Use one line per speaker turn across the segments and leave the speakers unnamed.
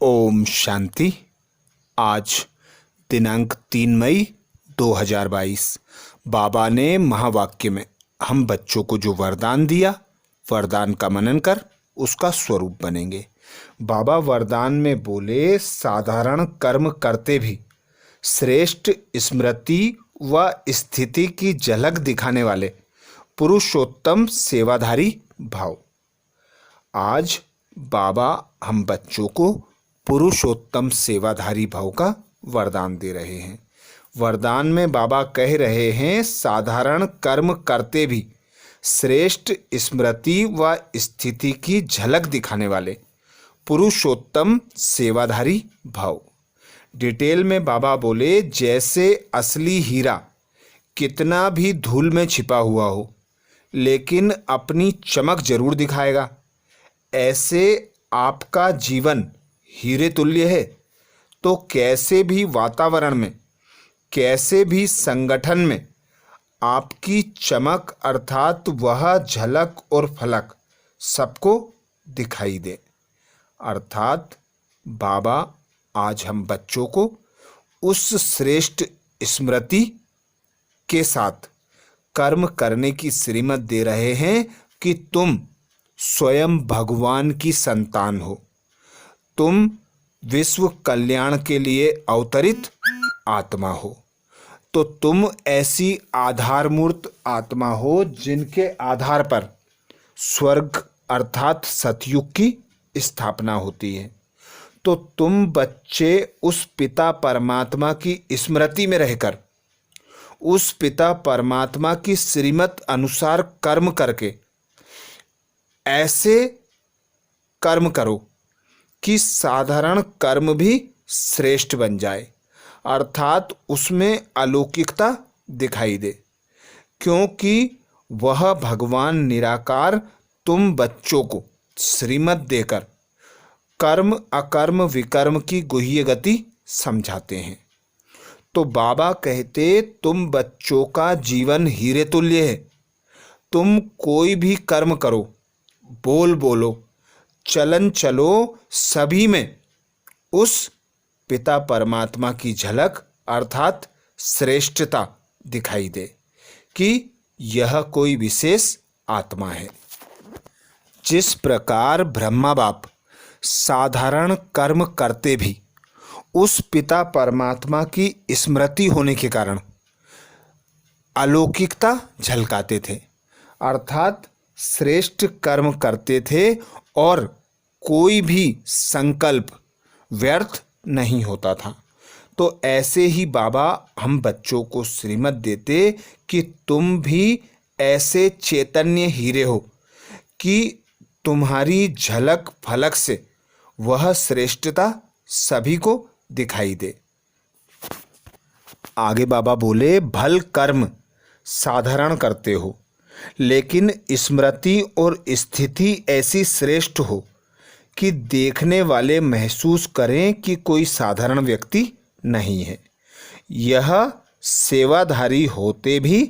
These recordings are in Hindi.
ओम शांति। आज दिनांक 3 मई 2022 बाबा ने महावाक्य में हम बच्चों को जो वरदान दिया, वरदान का मनन कर उसका स्वरूप बनेंगे। बाबा वरदान में बोले, साधारण कर्म करते भी श्रेष्ठ स्मृति व स्थिति की झलक दिखाने वाले पुरुषोत्तम सेवाधारी भाव। आज बाबा हम बच्चों को पुरुषोत्तम सेवाधारी भाव का वरदान दे रहे हैं। वरदान में बाबा कह रहे हैं, साधारण कर्म करते भी श्रेष्ठ स्मृति व स्थिति की झलक दिखाने वाले पुरुषोत्तम सेवाधारी भाव। डिटेल में बाबा बोले, जैसे असली हीरा कितना भी धूल में छिपा हुआ हो लेकिन अपनी चमक जरूर दिखाएगा, ऐसे आपका जीवन हीरे तुल्य है। तो कैसे भी वातावरण में, कैसे भी संगठन में आपकी चमक अर्थात वह झलक और फलक सबको दिखाई दे। अर्थात बाबा आज हम बच्चों को उस श्रेष्ठ स्मृति के साथ कर्म करने की श्रीमत दे रहे हैं कि तुम स्वयं भगवान की संतान हो, तुम विश्व कल्याण के लिए अवतरित आत्मा हो। तो तुम ऐसी आधारमूर्त आत्मा हो जिनके आधार पर स्वर्ग अर्थात सतयुग की स्थापना होती है। तो तुम बच्चे उस पिता परमात्मा की स्मृति में रहकर उस पिता परमात्मा की श्रीमत अनुसार कर्म करके ऐसे कर्म करो कि साधारण कर्म भी श्रेष्ठ बन जाए, अर्थात उसमें अलौकिकता दिखाई दे, क्योंकि वह भगवान निराकार तुम बच्चों को श्रीमत देकर कर्म अकर्म विकर्म की गुह्य गति समझाते हैं। तो बाबा कहते, तुम बच्चों का जीवन हीरे तुल्य है। तुम कोई भी कर्म करो, बोल बोलो, चलन चलो, सभी में उस पिता परमात्मा की झलक अर्थात श्रेष्ठता दिखाई दे कि यह कोई विशेष आत्मा है। जिस प्रकार ब्रह्मा बाप साधारण कर्म करते भी उस पिता परमात्मा की स्मृति होने के कारण अलौकिकता झलकाते थे, अर्थात श्रेष्ठ कर्म करते थे और कोई भी संकल्प व्यर्थ नहीं होता था। तो ऐसे ही बाबा हम बच्चों को श्रीमत देते कि तुम भी ऐसे चैतन्य हीरे हो कि तुम्हारी झलक फलक से वह श्रेष्ठता सभी को दिखाई दे। आगे बाबा बोले, भल कर्म साधारण करते हो लेकिन स्मृति और स्थिति ऐसी श्रेष्ठ हो कि देखने वाले महसूस करें कि कोई साधारण व्यक्ति नहीं है। यह सेवाधारी होते भी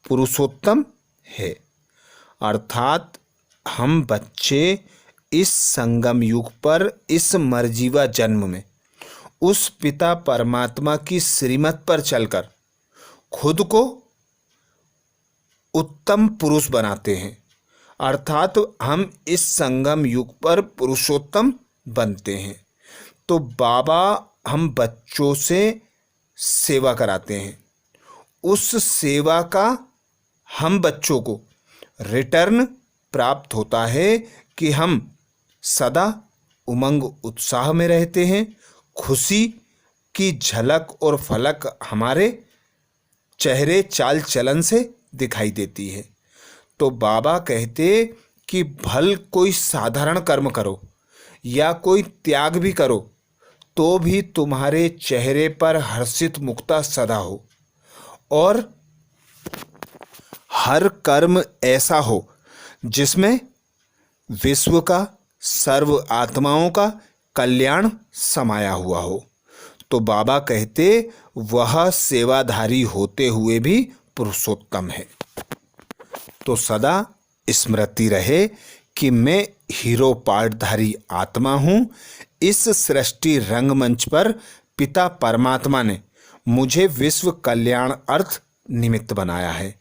पुरुषोत्तम है। अर्थात हम बच्चे इस संगम युग पर इस मरजीवा जन्म में उस पिता परमात्मा की श्रीमत पर चलकर खुद को उत्तम पुरुष बनाते हैं, अर्थात हम इस संगम युग पर पुरुषोत्तम बनते हैं। तो बाबा हम बच्चों से सेवा कराते हैं, उस सेवा का हम बच्चों को रिटर्न प्राप्त होता है कि हम सदा उमंग उत्साह में रहते हैं, खुशी की झलक और फलक हमारे चेहरे चाल चलन से दिखाई देती है। तो बाबा कहते कि भल कोई साधारण कर्म करो या कोई त्याग भी करो तो भी तुम्हारे चेहरे पर हर्षित मुक्ता सदा हो, और हर कर्म ऐसा हो जिसमें विश्व का सर्व आत्माओं का कल्याण समाया हुआ हो। तो बाबा कहते वह सेवाधारी होते हुए भी पुरुषोत्तम है। तो सदा स्मृति रहे कि मैं हीरो पार्टधारी आत्मा हूँ। इस सृष्टि रंगमंच पर पिता परमात्मा ने मुझे विश्व कल्याण अर्थ निमित्त बनाया है।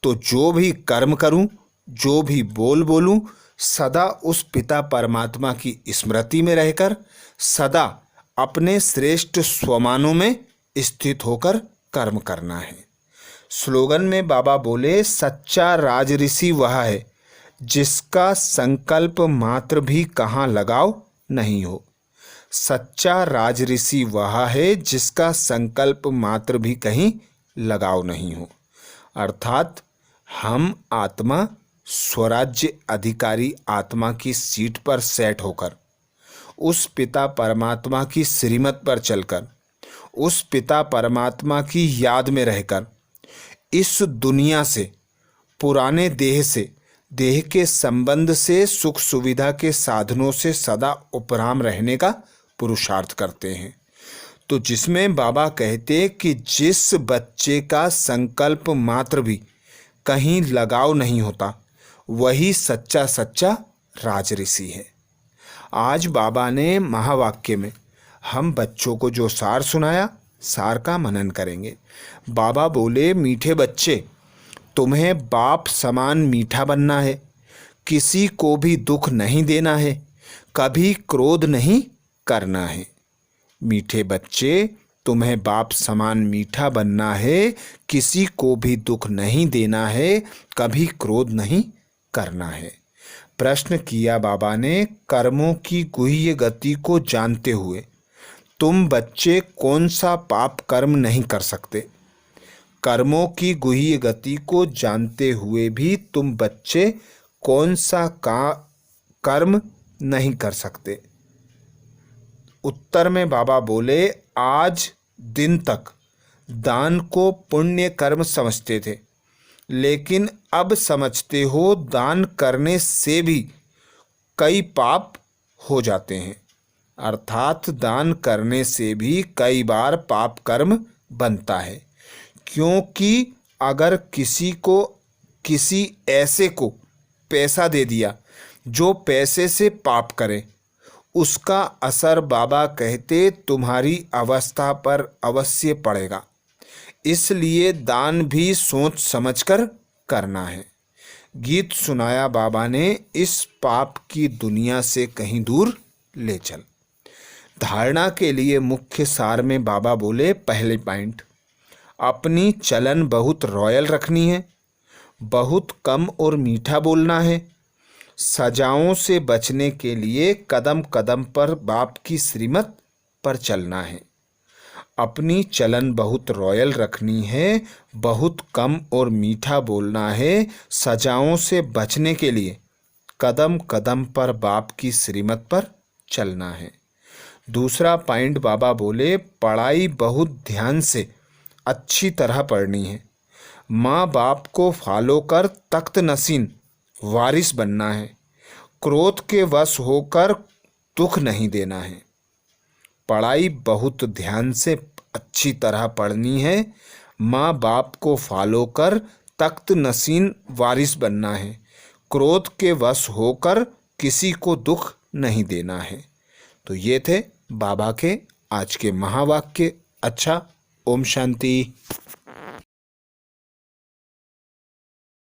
तो जो भी कर्म करूं, जो भी बोलूं, सदा उस पिता परमात्मा की स्मृति में रहकर सदा अपने श्रेष्ठ स्वमानों में स्थित होकर कर्म करना है। स्लोगन में बाबा बोले, सच्चा राजऋषि वह है जिसका संकल्प मात्र भी कहाँ लगाव नहीं हो। सच्चा राजऋषि वह है जिसका संकल्प मात्र भी कहीं लगाव नहीं हो। अर्थात हम आत्मा स्वराज्य अधिकारी आत्मा की सीट पर सेट होकर उस पिता परमात्मा की श्रीमत पर चलकर उस पिता परमात्मा की याद में रहकर इस दुनिया से, पुराने देह से, देह के संबंध से, सुख सुविधा के साधनों से सदा उपराम रहने का पुरुषार्थ करते हैं। तो जिसमें बाबा कहते कि जिस बच्चे का संकल्प मात्र भी कहीं लगाव नहीं होता वही सच्चा सच्चा राजऋषि है। आज बाबा ने महावाक्य में हम बच्चों को जो सार सुनाया, सार का मनन करेंगे। बाबा बोले, मीठे बच्चे, तुम्हें बाप समान मीठा बनना है, किसी को भी दुख नहीं देना है, कभी क्रोध नहीं करना है। मीठे बच्चे, तुम्हें बाप समान मीठा बनना है, किसी को भी दुख नहीं देना है, कभी क्रोध नहीं करना है। प्रश्न किया बाबा ने, कर्मों की गुह्य गति को जानते हुए तुम बच्चे कौन सा पाप कर्म नहीं कर सकते? कर्मों की गुह्य गति को जानते हुए भी तुम बच्चे कौन सा कर्म नहीं कर सकते? उत्तर में बाबा बोले, आज दिन तक दान को पुण्य कर्म समझते थे, लेकिन अब समझते हो दान करने से भी कई पाप हो जाते हैं। अर्थात दान करने से भी कई बार पाप कर्म बनता है, क्योंकि अगर किसी ऐसे को पैसा दे दिया जो पैसे से पाप करे, उसका असर बाबा कहते तुम्हारी अवस्था पर अवश्य पड़ेगा। इसलिए दान भी सोच समझकर करना है। गीत सुनाया बाबा ने, इस पाप की दुनिया से कहीं दूर ले चल। धारणा के लिए मुख्य सार में बाबा बोले, पहले पॉइंट, अपनी चलन बहुत रॉयल रखनी है, बहुत कम और मीठा बोलना है, सजाओं से बचने के लिए कदम कदम पर बाप की श्रीमत पर चलना है। अपनी चलन बहुत रॉयल रखनी है, बहुत कम और मीठा बोलना है, सजाओं से बचने के लिए कदम कदम पर बाप की श्रीमत पर चलना है। दूसरा पॉइंट बाबा बोले, पढ़ाई बहुत ध्यान से अच्छी तरह पढ़नी है, माँ बाप को फॉलो कर तख्त नसीन वारिस बनना है, क्रोध के वश होकर दुख नहीं देना है। पढ़ाई बहुत ध्यान से अच्छी तरह पढ़नी है, माँ बाप को फॉलो कर तख्त नसीन वारिस बनना है, क्रोध के वश होकर किसी को दुख नहीं देना है। तो ये थे बाबा के आज के महावाक्य। अच्छा, ओम शांति।